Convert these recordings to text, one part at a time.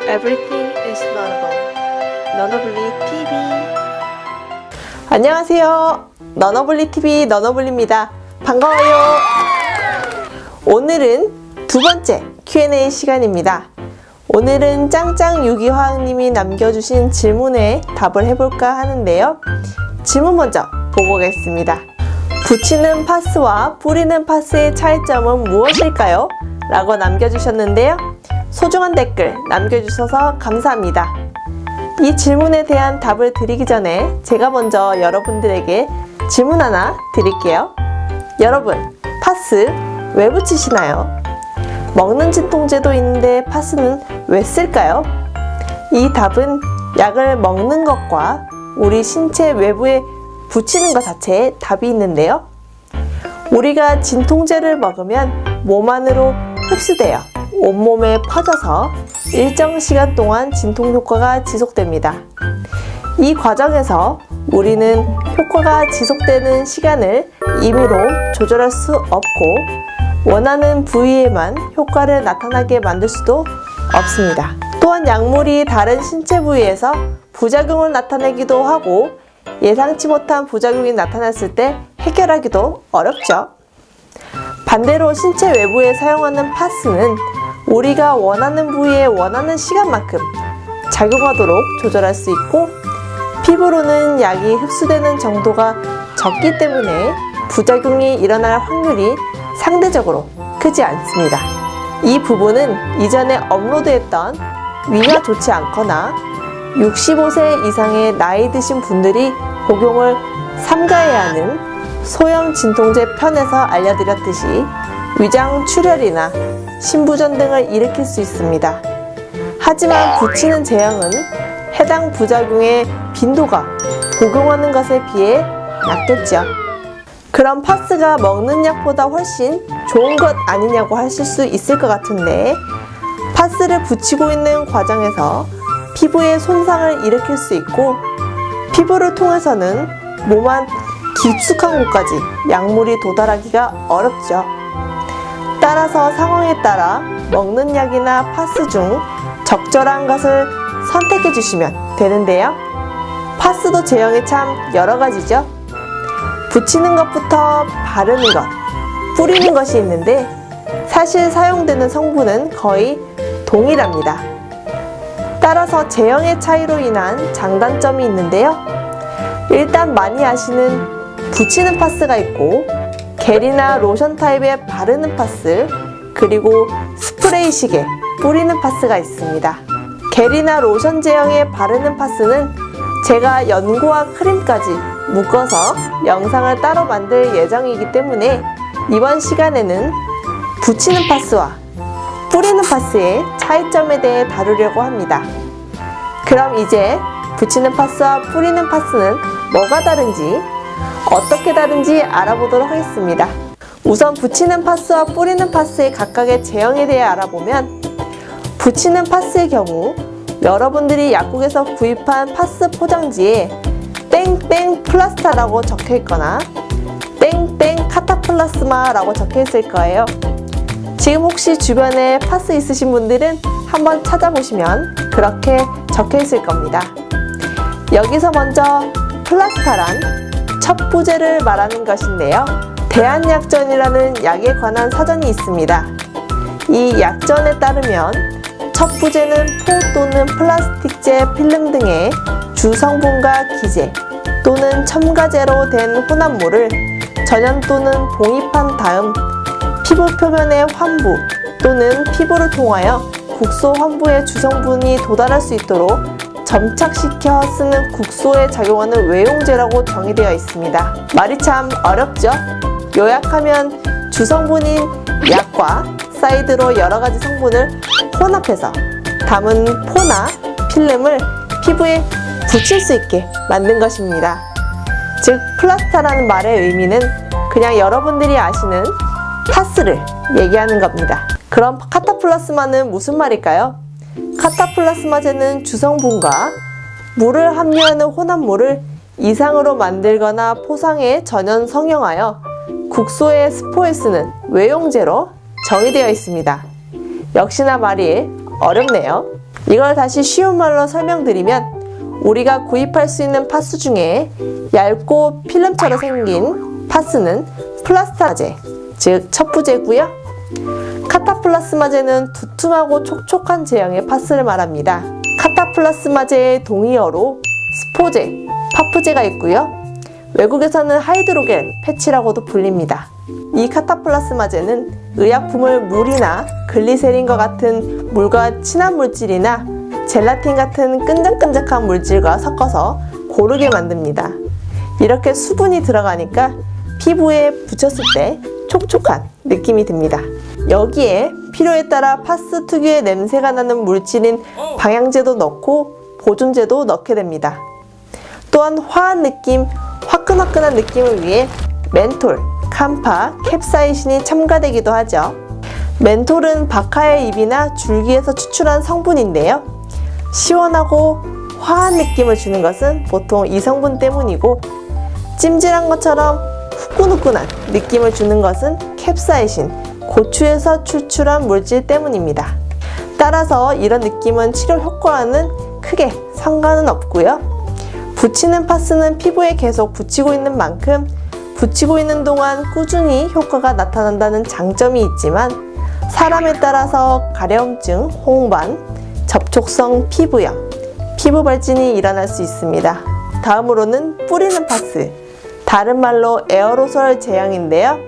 Everything is learnable. 너너블리 TV. 안녕하세요. 너너블리 TV 너너블리입니다. 반가워요. 오늘은 두 번째 Q&A 시간입니다. 오늘은 짱짱유기화학님이 남겨주신 질문에 답을 해볼까 하는데요. 질문 먼저 보고 오겠습니다. 붙이는 파스와 뿌리는 파스의 차이점은 무엇일까요? 라고 남겨주셨는데요. 소중한 댓글 남겨주셔서 감사합니다. 이 질문에 대한 답을 드리기 전에 제가 먼저 여러분들에게 질문 하나 드릴게요. 여러분, 파스 왜 붙이시나요? 먹는 진통제도 있는데 파스는 왜 쓸까요? 이 답은 약을 먹는 것과 우리 신체 외부에 붙이는 것 자체에 답이 있는데요. 우리가 진통제를 먹으면 몸 안으로 흡수되어 온몸에 퍼져서 일정 시간 동안 진통 효과가 지속됩니다. 이 과정에서 우리는 효과가 지속되는 시간을 임의로 조절할 수 없고 원하는 부위에만 효과를 나타나게 만들 수도 없습니다. 또한 약물이 다른 신체 부위에서 부작용을 나타내기도 하고 예상치 못한 부작용이 나타났을 때 해결하기도 어렵죠. 반대로 신체 외부에 사용하는 파스는 우리가 원하는 부위에 원하는 시간만큼 작용하도록 조절할 수 있고 피부로는 약이 흡수되는 정도가 적기 때문에 부작용이 일어날 확률이 상대적으로 크지 않습니다. 이 부분은 이전에 업로드했던 위가 좋지 않거나 65세 이상의 나이 드신 분들이 복용을 삼가해야 하는 소염 진통제 편에서 알려드렸듯이 위장 출혈이나 신부전 등을 일으킬 수 있습니다. 하지만 붙이는 제형은 해당 부작용의 빈도가 복용하는 것에 비해 낮겠죠. 그럼 파스가 먹는 약보다 훨씬 좋은 것 아니냐고 하실 수 있을 것 같은데 파스를 붙이고 있는 과정에서 피부에 손상을 일으킬 수 있고 피부를 통해서는 몸 안 깊숙한 곳까지 약물이 도달하기가 어렵죠. 따라서 상황에 따라 먹는 약이나 파스 중 적절한 것을 선택해 주시면 되는데요. 파스도 제형이 참 여러 가지죠. 붙이는 것부터 바르는 것, 뿌리는 것이 있는데 사실 사용되는 성분은 거의 동일합니다. 따라서 제형의 차이로 인한 장단점이 있는데요. 일단 많이 아시는 붙이는 파스가 있고 겔이나 로션 타입의 바르는 파스, 그리고 스프레이식의 뿌리는 파스가 있습니다. 겔이나 로션 제형의 바르는 파스는 제가 연고와 크림까지 묶어서 영상을 따로 만들 예정이기 때문에 이번 시간에는 붙이는 파스와 뿌리는 파스의 차이점에 대해 다루려고 합니다. 그럼 이제 붙이는 파스와 뿌리는 파스는 뭐가 다른지, 어떻게 다른지 알아보도록 하겠습니다. 우선 붙이는 파스와 뿌리는 파스의 각각의 제형에 대해 알아보면 붙이는 파스의 경우 여러분들이 약국에서 구입한 파스 포장지에 땡땡 플라스타라고 적혀 있거나 땡땡 카타플라스마라고 적혀 있을 거예요. 지금 혹시 주변에 파스 있으신 분들은 한번 찾아보시면 그렇게 적혀 있을 겁니다. 여기서 먼저 플라스타란 첩부제를 말하는 것인데요. 대한약전이라는 약에 관한 사전이 있습니다. 이 약전에 따르면 첩부제는 포 또는 플라스틱제 필름 등의 주성분과 기제 또는 첨가제로 된 혼합물을 전연 또는 봉입한 다음 피부 표면의 환부 또는 피부를 통하여 국소 환부의 주성분이 도달할 수 있도록 점착시켜 쓰는 국소에 작용하는 외용제라고 정의되어 있습니다. 말이 참 어렵죠? 요약하면 주성분인 약과 사이드로 여러가지 성분을 혼합해서 담은 포나 필름을 피부에 붙일 수 있게 만든 것입니다. 즉 플라스타라는 말의 의미는 그냥 여러분들이 아시는 파스를 얘기하는 겁니다. 그럼 카타플라스마는 무슨 말일까요? 카타플라스마제는 주성분과 물을 함유하는 혼합물을 이상으로 만들거나 포상에 전연 성형하여 국소의 스포에 쓰는 외용제로 정의되어 있습니다. 역시나 말이 어렵네요. 이걸 다시 쉬운 말로 설명드리면 우리가 구입할 수 있는 파스 중에 얇고 필름처럼 생긴 파스는 플라스타제, 즉 첩부제고요. 카타플라스마제는 두툼하고 촉촉한 제형의 파스를 말합니다. 카타플라스마제의 동의어로 스포제, 파프제가 있고요. 외국에서는 하이드로겔 패치라고도 불립니다. 이 카타플라스마제는 의약품을 물이나 글리세린과 같은 물과 친한 물질이나 젤라틴 같은 끈적끈적한 물질과 섞어서 고르게 만듭니다. 이렇게 수분이 들어가니까 피부에 붙였을 때 촉촉한 느낌이 듭니다. 여기에 필요에 따라 파스 특유의 냄새가 나는 물질인 방향제도 넣고 보존제도 넣게 됩니다. 또한 화끈화끈한 느낌을 위해 멘톨, 캄파, 캡사이신이 첨가되기도 하죠. 멘톨은 박하의 잎이나 줄기에서 추출한 성분인데요. 시원하고 화한 느낌을 주는 것은 보통 이 성분 때문이고, 찜질한 것처럼 후끈후끈한 느낌을 주는 것은 캡사이신, 고추에서 추출한 물질 때문입니다. 따라서 이런 느낌은 치료 효과와는 크게 상관은 없고요. 붙이는 파스는 피부에 계속 붙이고 있는 만큼 붙이고 있는 동안 꾸준히 효과가 나타난다는 장점이 있지만, 사람에 따라서 가려움증, 홍반, 접촉성 피부염, 피부 발진이 일어날 수 있습니다. 다음으로는 뿌리는 파스, 다른 말로 에어로솔 제형인데요.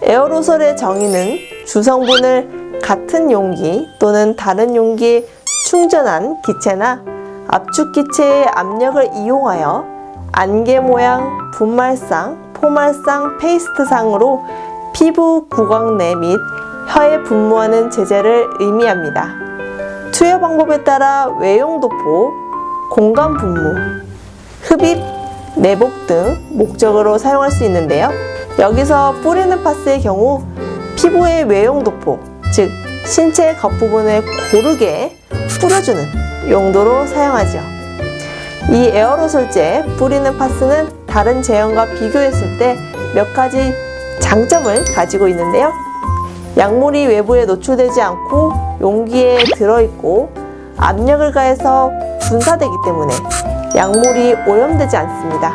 에어로솔의 정의는 주성분을 같은 용기 또는 다른 용기에 충전한 기체나 압축 기체의 압력을 이용하여 안개 모양, 분말상, 포말상, 페이스트상으로 피부 구강 내 및 혀에 분무하는 제제를 의미합니다. 투여 방법에 따라 외용도포, 공간 분무, 흡입, 내복 등 목적으로 사용할 수 있는데요. 여기서 뿌리는 파스의 경우 피부의 외용도포, 즉 신체 겉부분에 고르게 뿌려주는 용도로 사용하죠. 이 에어로솔제 뿌리는 파스는 다른 제형과 비교했을 때 몇 가지 장점을 가지고 있는데요. 약물이 외부에 노출되지 않고 용기에 들어있고 압력을 가해서 분사되기 때문에 약물이 오염되지 않습니다.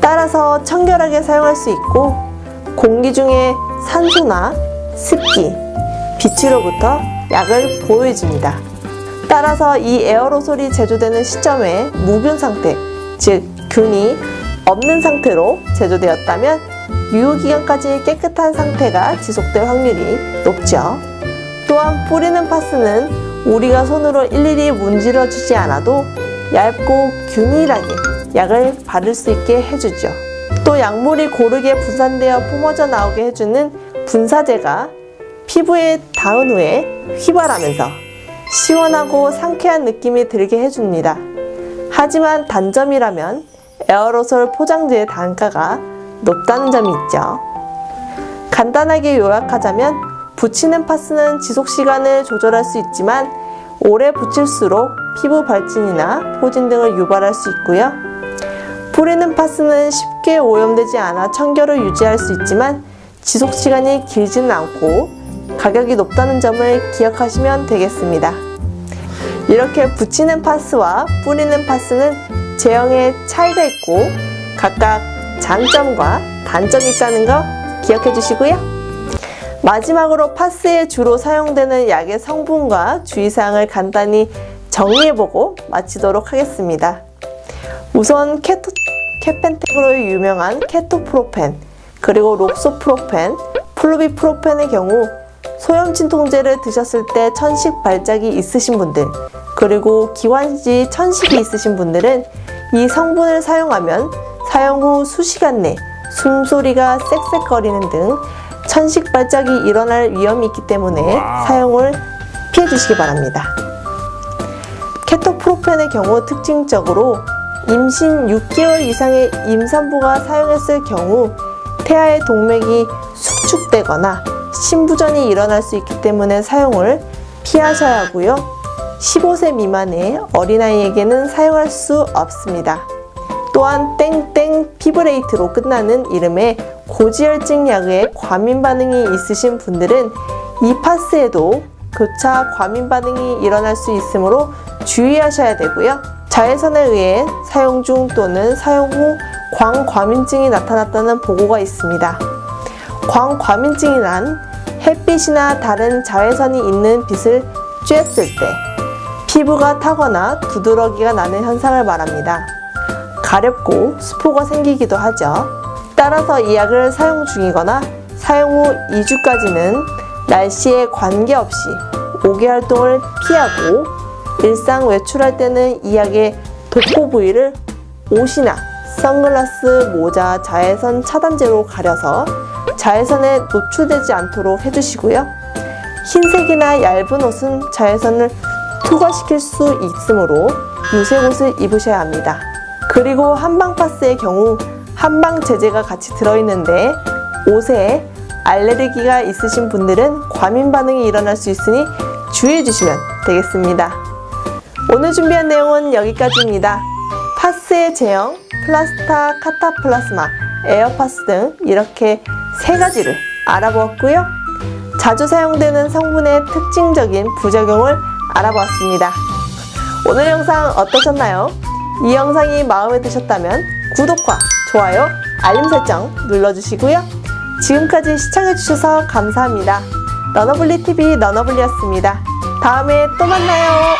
따라서 청결하게 사용할 수 있고, 공기 중에 산소나 습기, 빛으로부터 약을 보호해줍니다. 따라서 이 에어로솔이 제조되는 시점에 무균 상태, 즉 균이 없는 상태로 제조되었다면 유효기간까지 깨끗한 상태가 지속될 확률이 높죠. 또한 뿌리는 파스는 우리가 손으로 일일이 문질러 주지 않아도 얇고 균일하게 약을 바를 수 있게 해주죠. 또 약물이 고르게 분산되어 뿜어져 나오게 해주는 분사제가 피부에 닿은 후에 휘발하면서 시원하고 상쾌한 느낌이 들게 해줍니다. 하지만 단점이라면 에어로솔 포장지의 단가가 높다는 점이 있죠. 간단하게 요약하자면 붙이는 파스는 지속시간을 조절할 수 있지만 오래 붙일수록 피부 발진이나 포진 등을 유발할 수 있고요. 뿌리는 파스는 쉽게 오염되지 않아 청결을 유지할 수 있지만 지속시간이 길지는 않고 가격이 높다는 점을 기억하시면 되겠습니다. 이렇게 붙이는 파스와 뿌리는 파스는 제형에 차이가 있고 각각 장점과 단점이 있다는 거 기억해 주시고요. 마지막으로 파스에 주로 사용되는 약의 성분과 주의사항을 간단히 정리해보고 마치도록 하겠습니다. 우선 케펜텍으로 유명한 케토프로펜, 그리고 록소프로펜, 플루비프로펜의 경우 소염 진통제를 드셨을 때 천식 발작이 있으신 분들, 그리고 기관지 천식이 있으신 분들은 이 성분을 사용하면 사용 후 수시간 내 숨소리가 쌕쌕거리는 등 천식 발작이 일어날 위험이 있기 때문에 사용을 피해 주시기 바랍니다. 케토프로펜의 경우 특징적으로 임신 6개월 이상의 임산부가 사용했을 경우 태아의 동맥이 수축되거나 신부전이 일어날 수 있기 때문에 사용을 피하셔야 하고요. 15세 미만의 어린아이에게는 사용할 수 없습니다. 또한 땡땡 피브레이트로 끝나는 이름의 고지혈증 약의 과민 반응이 있으신 분들은 이 파스에도 교차 과민 반응이 일어날 수 있으므로 주의하셔야 되고요. 자외선에 의해 사용 중 또는 사용 후 광과민증이 나타났다는 보고가 있습니다. 광과민증이란 햇빛이나 다른 자외선이 있는 빛을 쬐었을 때 피부가 타거나 두드러기가 나는 현상을 말합니다. 가렵고 수포가 생기기도 하죠. 따라서 이 약을 사용 중이거나 사용 후 2주까지는 날씨에 관계없이 5개 활동을 피하고 일상 외출할 때는 이 약의 독보 부위를 옷이나 선글라스, 모자, 자외선 차단제로 가려서 자외선에 노출되지 않도록 해주시고요. 흰색이나 얇은 옷은 자외선을 투과시킬 수 있으므로 유색 옷을 입으셔야 합니다. 그리고 한방파스의 경우 한방 제제가 같이 들어있는데 옷에 알레르기가 있으신 분들은 과민 반응이 일어날 수 있으니 주의해 주시면 되겠습니다. 오늘 준비한 내용은 여기까지입니다. 파스의 제형, 플라스타, 카타플라스마, 에어파스 등 이렇게 3가지를 알아보았고요. 자주 사용되는 성분의 특징적인 부작용을 알아보았습니다. 오늘 영상 어떠셨나요? 이 영상이 마음에 드셨다면 구독과 좋아요, 알림 설정 눌러주시고요. 지금까지 시청해주셔서 감사합니다. 러너블리TV 러너블리였습니다. 다음에 또 만나요.